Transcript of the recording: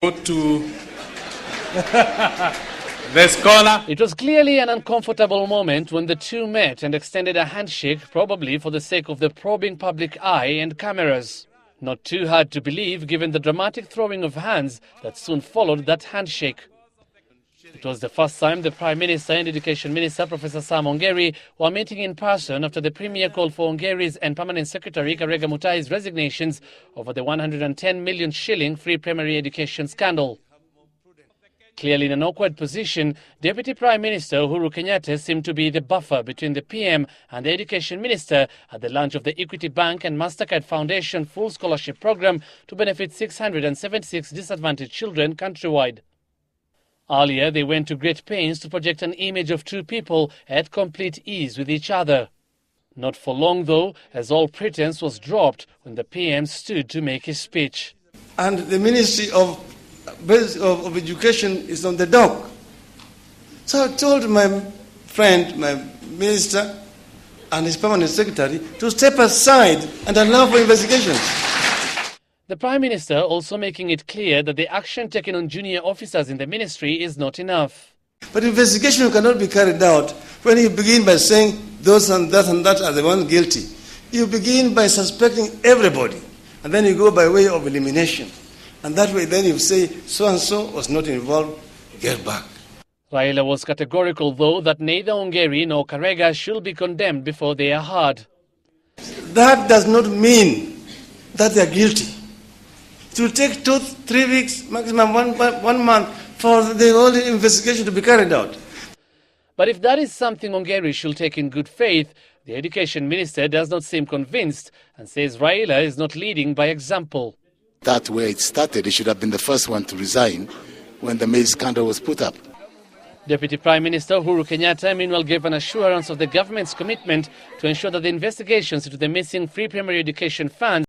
Go to the scholar. It was clearly an uncomfortable moment when the two met and extended a handshake, probably for the sake of the probing public eye and cameras. Not too hard to believe given the dramatic throwing of hands that soon followed that handshake. It was the first time the Prime Minister and Education Minister, Prof Sam Ongeri, were meeting in person after the Premier called for Ongeri's and Permanent Secretary Karega Mutai's resignations over the 110 million shilling free primary education scandal. Clearly in an awkward position, Deputy Prime Minister Uhuru Kenyatta seemed to be the buffer between the PM and the Education Minister at the launch of the Equity Bank and MasterCard Foundation full scholarship program to benefit 676 disadvantaged children countrywide. Earlier, they went to great pains to project an image of two people at complete ease with each other. Not for long, though, as all pretense was dropped when the PM stood to make his speech. And the Ministry of Education is on the dock. So I told my friend, my minister, and his permanent secretary to step aside and allow for investigations. The Prime Minister also making it clear that the action taken on junior officers in the ministry is not enough. But investigation cannot be carried out when you begin by saying those and that are the ones guilty. You begin by suspecting everybody, and then you go by way of elimination. And that way then you say so-and-so was not involved, get back. Raila was categorical, though, that neither Ongeri nor Karega should be condemned before they are heard. That does not mean that they are guilty. It will take 2-3 weeks, maximum 1 month, for the whole investigation to be carried out. But if that is something Ongeri should take in good faith, the Education Minister does not seem convinced and says Raila is not leading by example. That way it started, he should have been the first one to resign when the maize scandal was put up. Deputy Prime Minister Uhuru Kenyatta meanwhile gave an assurance of the government's commitment to ensure that the investigations into the missing free primary education funds